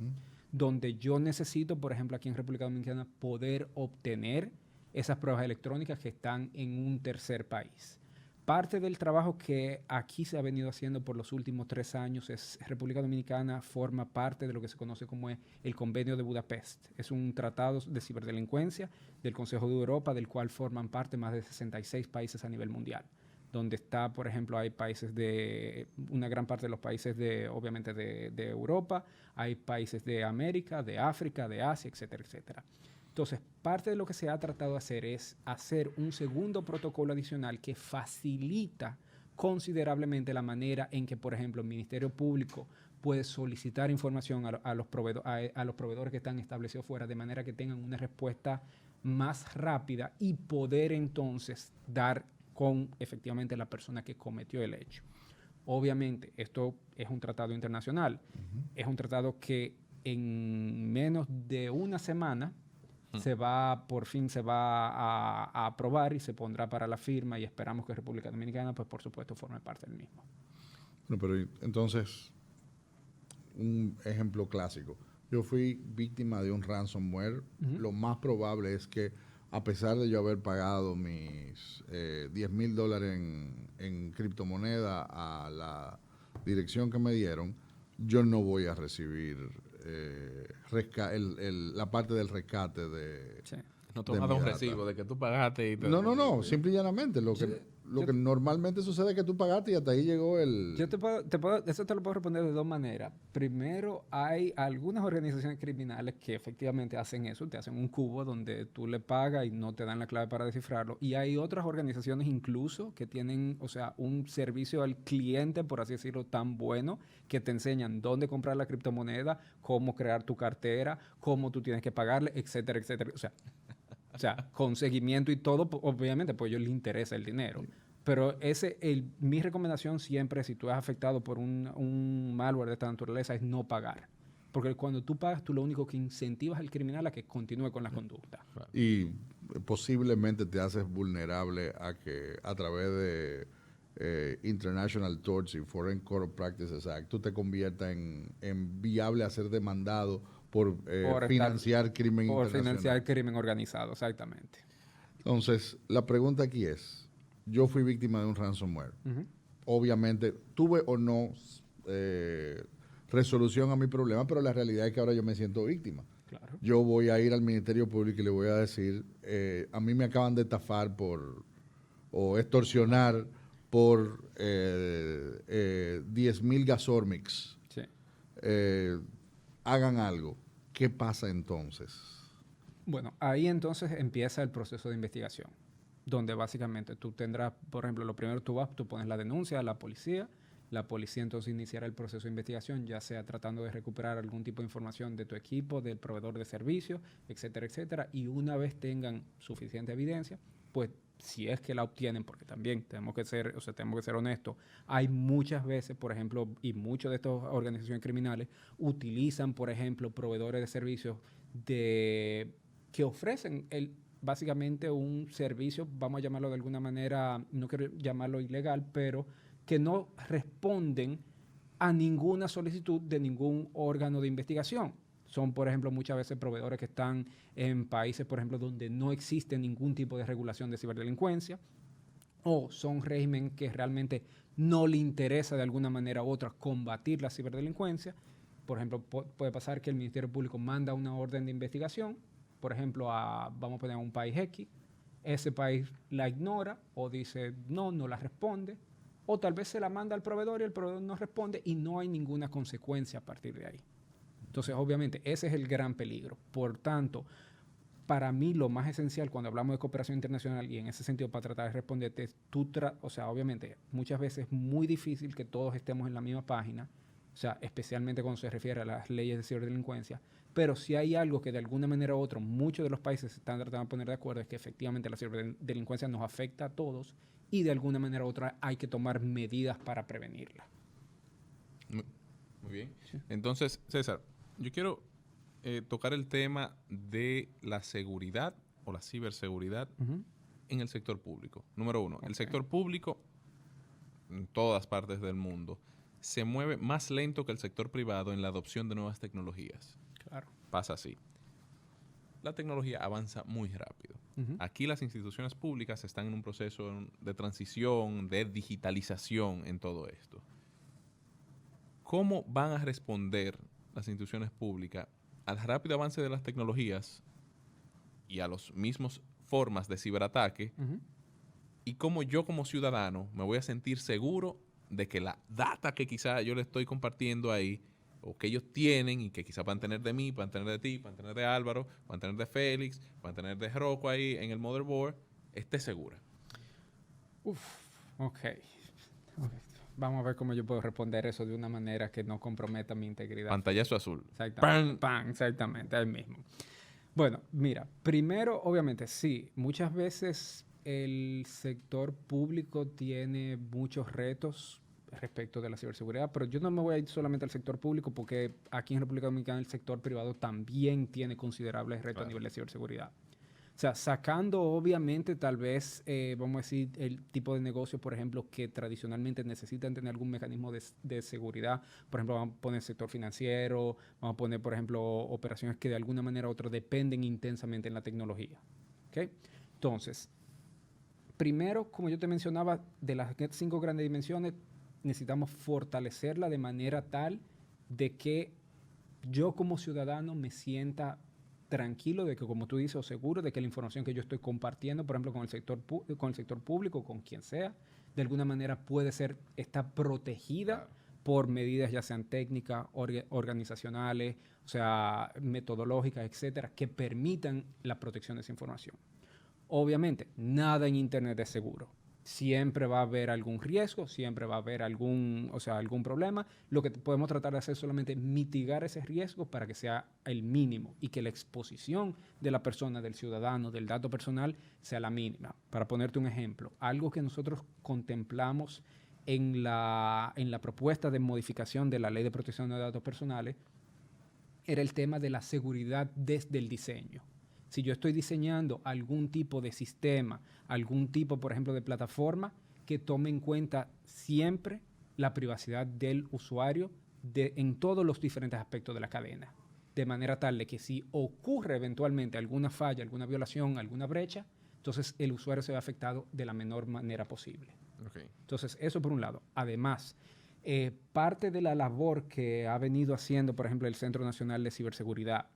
Donde yo necesito, por ejemplo, aquí en República Dominicana, poder obtener esas pruebas electrónicas que están en un tercer país. Parte del trabajo que aquí se ha venido haciendo por los últimos 3 años es República Dominicana forma parte de lo que se conoce como el Convenio de Budapest. Es un tratado de ciberdelincuencia del Consejo de Europa, del cual forman parte más de 66 países a nivel mundial. Donde está, por ejemplo, hay países una gran parte de los países obviamente de Europa, hay países de América, de África, de Asia, etcétera, etcétera. Entonces, parte de lo que se ha tratado de hacer es hacer un segundo protocolo adicional que facilita considerablemente la manera en que, por ejemplo, el Ministerio Público puede solicitar información a los proveedores que están establecidos fuera, de manera que tengan una respuesta más rápida y poder entonces dar con efectivamente la persona que cometió el hecho. Obviamente, esto es un tratado internacional. Es un tratado que en menos de una semana por fin se va a aprobar y se pondrá para la firma y esperamos que República Dominicana, pues por supuesto, forme parte del mismo. Bueno, pero entonces, un ejemplo clásico. Yo fui víctima de un ransomware. Lo más probable es que, a pesar de yo haber pagado mis $10,000 en criptomoneda a la dirección que me dieron, yo no voy a recibir la parte del rescate de... Sí. No tomas un recibo de que tú pagaste y No, simple y llanamente. Lo que normalmente sucede es que tú pagaste y hasta ahí llegó el... Eso te lo puedo responder de 2 maneras. Primero, hay algunas organizaciones criminales que efectivamente hacen eso, te hacen un cubo donde tú le pagas y no te dan la clave para descifrarlo. Y hay otras organizaciones incluso que tienen, o sea, un servicio al cliente, por así decirlo, tan bueno que te enseñan dónde comprar la criptomoneda, cómo crear tu cartera, cómo tú tienes que pagarle, etcétera, etcétera. O sea, con seguimiento y todo, obviamente, pues a ellos les interesa el dinero. Pero mi recomendación siempre, si tú eres afectado por un malware de esta naturaleza, es no pagar. Porque cuando tú pagas, tú lo único que incentivas al criminal a que continúe con la conducta. Y posiblemente te haces vulnerable a que a través de International Torts y Foreign Corrupt Practices Act, tú te conviertas en viable a ser demandado por financiar crimen internacional. Por financiar crimen organizado, exactamente. Entonces, la pregunta aquí es, yo fui víctima de un ransomware. Obviamente, tuve o no resolución a mi problema, pero la realidad es que ahora yo me siento víctima. Claro. Yo voy a ir al Ministerio Público y le voy a decir, a mí me acaban de estafar o extorsionar por 10,000 Gasormix. Sí. Hagan algo. ¿Qué pasa entonces? Bueno, ahí entonces empieza el proceso de investigación, donde básicamente tú tendrás, por ejemplo, lo primero tú pones la denuncia a la policía entonces iniciará el proceso de investigación, ya sea tratando de recuperar algún tipo de información de tu equipo, del proveedor de servicios, etcétera, etcétera, y una vez tengan suficiente evidencia, pues si es que la obtienen, porque también tenemos que ser honestos, hay muchas veces, por ejemplo, y muchas de estas organizaciones criminales utilizan, por ejemplo, proveedores de servicios que ofrecen básicamente un servicio, vamos a llamarlo de alguna manera, no quiero llamarlo ilegal, pero que no responden a ninguna solicitud de ningún órgano de investigación. Son, por ejemplo, muchas veces proveedores que están en países, por ejemplo, donde no existe ningún tipo de regulación de ciberdelincuencia, o son régimen que realmente no le interesa de alguna manera u otra combatir la ciberdelincuencia. Por ejemplo, puede pasar que el Ministerio Público manda una orden de investigación, por ejemplo, vamos a poner a un país X, ese país la ignora o dice no la responde, o tal vez se la manda al proveedor y el proveedor no responde y no hay ninguna consecuencia a partir de ahí. Entonces, obviamente, ese es el gran peligro. Por tanto, para mí lo más esencial cuando hablamos de cooperación internacional y en ese sentido para tratar de responderte es o sea, obviamente muchas veces es muy difícil que todos estemos en la misma página, o sea, especialmente cuando se refiere a las leyes de ciberdelincuencia, pero si hay algo que de alguna manera u otra muchos de los países se están tratando de poner de acuerdo es que efectivamente la ciberdelincuencia nos afecta a todos y de alguna manera u otra hay que tomar medidas para prevenirla. Muy bien. Sí. Entonces, César, yo quiero tocar el tema de la seguridad o la ciberseguridad en el sector público. Número uno, el sector público en todas partes del mundo se mueve más lento que el sector privado en la adopción de nuevas tecnologías. Claro. Pasa así. La tecnología avanza muy rápido. Aquí las instituciones públicas están en un proceso de transición, de digitalización en todo esto. ¿Cómo van a responder las instituciones públicas al rápido avance de las tecnologías y a los mismos formas de ciberataque? Y cómo yo como ciudadano me voy a sentir seguro de que la data que quizá yo le estoy compartiendo ahí o que ellos tienen y que quizá van a tener de mí, van a tener de ti, van a tener de Álvaro, van a tener de Félix, van a tener de Rocco ahí en el motherboard, esté segura. Ok. Vamos a ver cómo yo puedo responder eso de una manera que no comprometa mi integridad. Pantallazo azul. Exactamente. ¡Pam! Exactamente, ahí mismo. Bueno, mira, primero, obviamente, sí, muchas veces el sector público tiene muchos retos respecto de la ciberseguridad, pero yo no me voy a ir solamente al sector público porque aquí en República Dominicana el sector privado también tiene considerables retos a nivel de ciberseguridad. O sea, sacando obviamente tal vez, vamos a decir, el tipo de negocio, por ejemplo, que tradicionalmente necesitan tener algún mecanismo de seguridad. Por ejemplo, vamos a poner sector financiero, vamos a poner, por ejemplo, operaciones que de alguna manera u otra dependen intensamente en la tecnología. ¿Okay? Entonces, primero, como yo te mencionaba, de las 5 grandes dimensiones, necesitamos fortalecerla de manera tal de que yo como ciudadano me sienta tranquilo de que, como tú dices, o seguro de que la información que yo estoy compartiendo, por ejemplo, con el sector público, con quien sea, de alguna manera está protegida por medidas ya sean técnicas, organizacionales, o sea, metodológicas, etcétera, que permitan la protección de esa información. Obviamente, nada en Internet es seguro. Siempre va a haber algún riesgo, siempre va a haber algún problema. Lo que podemos tratar de hacer es solamente mitigar ese riesgo para que sea el mínimo y que la exposición de la persona, del ciudadano, del dato personal sea la mínima. Para ponerte un ejemplo, algo que nosotros contemplamos en la propuesta de modificación de la Ley de Protección de Datos Personales era el tema de la seguridad desde el diseño. Si yo estoy diseñando algún tipo de sistema, algún tipo, por ejemplo, de plataforma, que tome en cuenta siempre la privacidad del usuario en todos los diferentes aspectos de la cadena. De manera tal de que si ocurre eventualmente alguna falla, alguna violación, alguna brecha, entonces el usuario se ve afectado de la menor manera posible. Okay. Entonces, eso por un lado. Además, parte de la labor que ha venido haciendo, por ejemplo, el Centro Nacional de Ciberseguridad,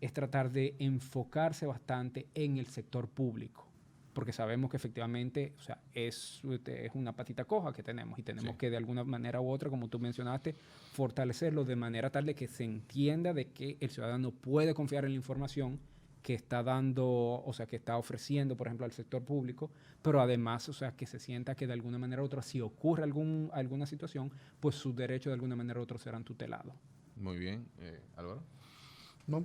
es tratar de enfocarse bastante en el sector público, porque sabemos que efectivamente, o sea, es una patita coja que tenemos y tenemos que de alguna manera u otra, como tú mencionaste, fortalecerlo de manera tal de que se entienda de que el ciudadano puede confiar en la información que está dando, o sea, que está ofreciendo, por ejemplo, al sector público, pero además, o sea, que se sienta que de alguna manera u otra, si ocurre alguna situación, pues sus derechos de alguna manera u otra serán tutelados. Muy bien. Álvaro. No,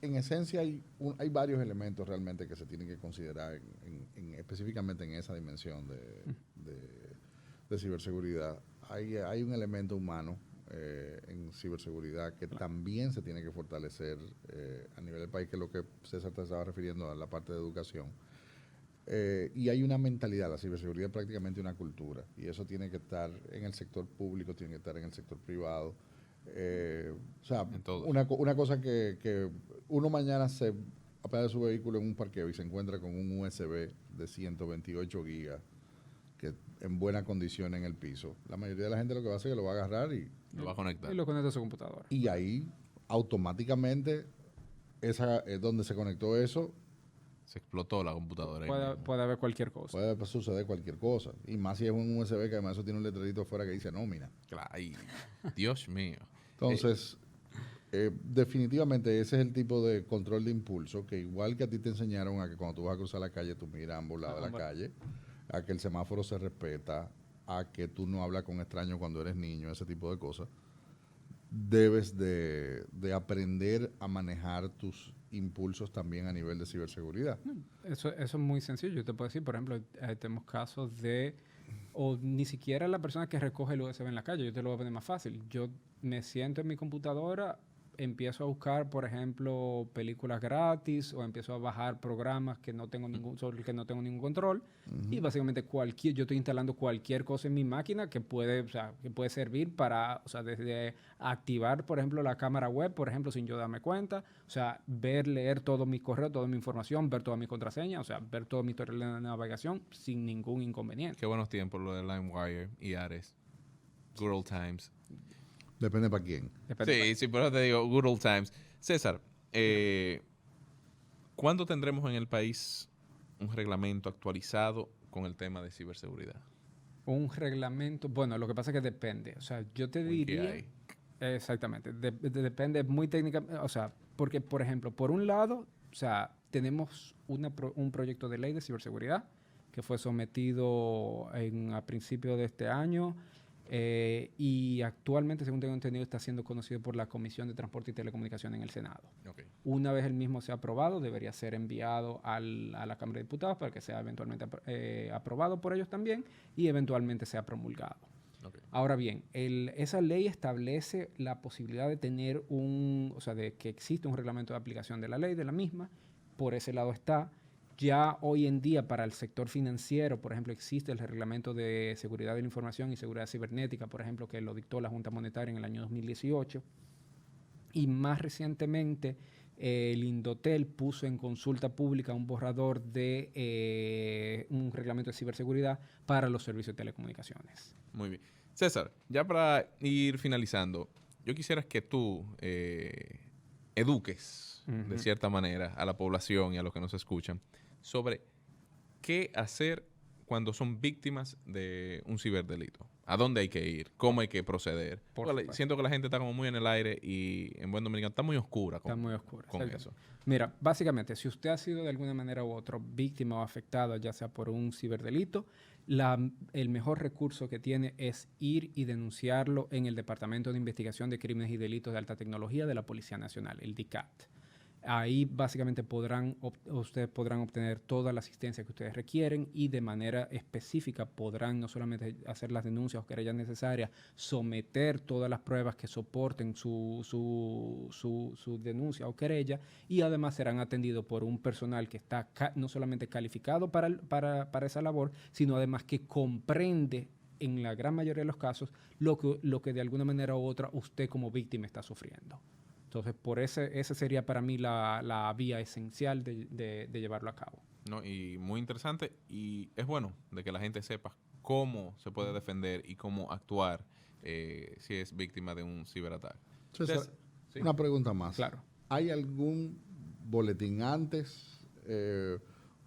en esencia hay varios elementos realmente que se tienen que considerar específicamente en esa dimensión de ciberseguridad. Hay un elemento humano en ciberseguridad que también se tiene que fortalecer a nivel del país, que es lo que César te estaba refiriendo a la parte de educación. Y hay una mentalidad, la ciberseguridad es prácticamente una cultura, y eso tiene que estar en el sector público, tiene que estar en el sector privado. O sea, una cosa que uno mañana se apaga su vehículo en un parqueo y se encuentra con un USB de 128 gigas que en buena condición en el piso. La mayoría de la gente lo que va a hacer es que lo va a agarrar y lo va a conectar. Y lo conecta a su computadora. Y ahí automáticamente donde se conectó eso Se explotó la computadora. ahí Puede, mismo. puede haber cualquier cosa. Puede suceder cualquier cosa. Y más si es un USB que además eso tiene un letrerito afuera que dice nómina. Claro, ay, Dios mío. Entonces, definitivamente ese es el tipo de control de impulso que igual que a ti te enseñaron a que cuando tú vas a cruzar la calle tú miras a ambos lados de la calle, a que el semáforo se respeta, a que tú no hablas con extraños cuando eres niño, ese tipo de cosas. Debes de aprender a manejar tus impulsos también a nivel de ciberseguridad. Eso es muy sencillo. Yo te puedo decir, por ejemplo, tenemos casos de, o ni siquiera la persona que recoge el USB en la calle, yo te lo voy a poner más fácil. Yo me siento en mi computadora, empiezo a buscar, por ejemplo, películas gratis o empiezo a bajar programas que no tengo sobre el que no tengo ningún control y básicamente yo estoy instalando cualquier cosa en mi máquina que puede, o sea, que puede servir para, o sea, desde activar, por ejemplo, la cámara web, por ejemplo, sin yo darme cuenta, o sea, leer todo mi correo, toda mi información, ver toda mi contraseña, o sea, ver todo mi historial de navegación sin ningún inconveniente. Qué buenos tiempos lo de LimeWire y Ares. Good old times. Depende para quién. Depende. Sí, por eso te digo, good old times. César, ¿cuándo tendremos en el país un reglamento actualizado con el tema de ciberseguridad? Un reglamento, bueno, lo que pasa es que depende, o sea, yo te ¿O en qué diría... hay? Exactamente, depende muy técnicamente, o sea, porque, por ejemplo, por un lado, o sea, tenemos un proyecto de ley de ciberseguridad que fue sometido a principios de este año y actualmente, según tengo entendido, está siendo conocido por la Comisión de Transporte y Telecomunicación en el Senado. Ok. Una vez el mismo sea aprobado, debería ser enviado a la Cámara de Diputados para que sea eventualmente aprobado por ellos también y eventualmente sea promulgado. Okay. Ahora bien, esa ley establece la posibilidad de tener o sea, de que existe un reglamento de aplicación de la ley, de la misma. Por ese lado está. Ya hoy en día para el sector financiero, por ejemplo, existe el reglamento de seguridad de la información y seguridad cibernética, por ejemplo, que lo dictó la Junta Monetaria en el año 2018. Y más recientemente, el Indotel puso en consulta pública un borrador de un reglamento de ciberseguridad para los servicios de telecomunicaciones. Muy bien. César, ya para ir finalizando, yo quisiera que tú eduques de cierta manera a la población y a los que nos escuchan sobre qué hacer cuando son víctimas de un ciberdelito. ¿A dónde hay que ir? ¿Cómo hay que proceder? Siento que la gente está como muy en el aire y en buen dominicano está muy oscura Está muy oscura. con eso. Mira, básicamente, si usted ha sido de alguna manera u otra víctima o afectado, ya sea por un ciberdelito, el mejor recurso que tiene es ir y denunciarlo en el Departamento de Investigación de Crímenes y Delitos de Alta Tecnología de la Policía Nacional, el DICAT. Ahí básicamente ustedes podrán obtener toda la asistencia que ustedes requieren y de manera específica podrán no solamente hacer las denuncias o querellas necesarias, someter todas las pruebas que soporten su denuncia o querella y además serán atendidos por un personal que está no solamente calificado para esa labor, sino además que comprende en la gran mayoría de los casos lo que de alguna manera u otra usted como víctima está sufriendo. Entonces, por ese sería para mí la vía esencial de llevarlo a cabo. ¿No? Y muy interesante. Y es bueno de que la gente sepa cómo se puede defender y cómo actuar si es víctima de un ciberataque. César, ¿sí? Una pregunta más. Claro. ¿Hay algún boletín antes?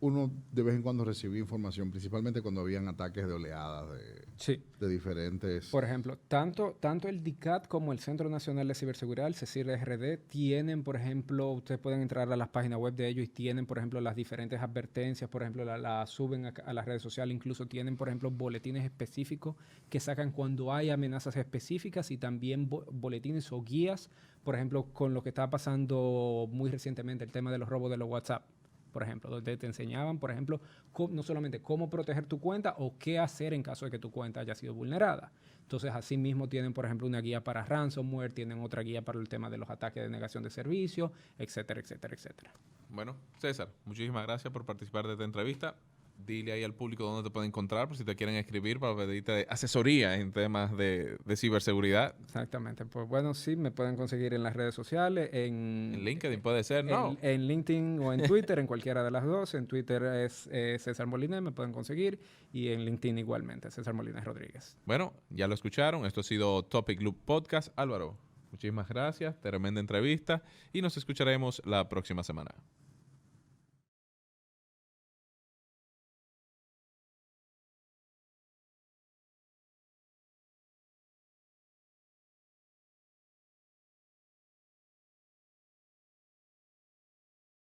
Uno de vez en cuando recibía información, principalmente cuando habían ataques de oleadas Sí. de diferentes... Por ejemplo, tanto el DICAT como el Centro Nacional de Ciberseguridad, el CECIR-RD, tienen, por ejemplo, ustedes pueden entrar a las páginas web de ellos y tienen, por ejemplo, las diferentes advertencias, por ejemplo, la suben a las redes sociales, incluso tienen, por ejemplo, boletines específicos que sacan cuando hay amenazas específicas y también boletines o guías, por ejemplo, con lo que estaba pasando muy recientemente, el tema de los robos de los WhatsApp. Por ejemplo, donde te enseñaban, por ejemplo, no solamente cómo proteger tu cuenta o qué hacer en caso de que tu cuenta haya sido vulnerada. Entonces, asimismo, tienen, por ejemplo, una guía para ransomware, tienen otra guía para el tema de los ataques de negación de servicio, etcétera, etcétera, etcétera. Bueno, César, muchísimas gracias por participar de esta entrevista. Dile ahí al público dónde te pueden encontrar por si te quieren escribir para pedirte asesoría en temas de ciberseguridad. Exactamente. Pues bueno, sí, me pueden conseguir en las redes sociales, En LinkedIn puede ser, ¿no? En LinkedIn o en Twitter, en cualquiera de las dos. En Twitter es César Molina, me pueden conseguir. Y en LinkedIn igualmente, César Molina Rodríguez. Bueno, ya lo escucharon. Esto ha sido Topic Loop Podcast. Álvaro, muchísimas gracias. Tremenda entrevista. Y nos escucharemos la próxima semana.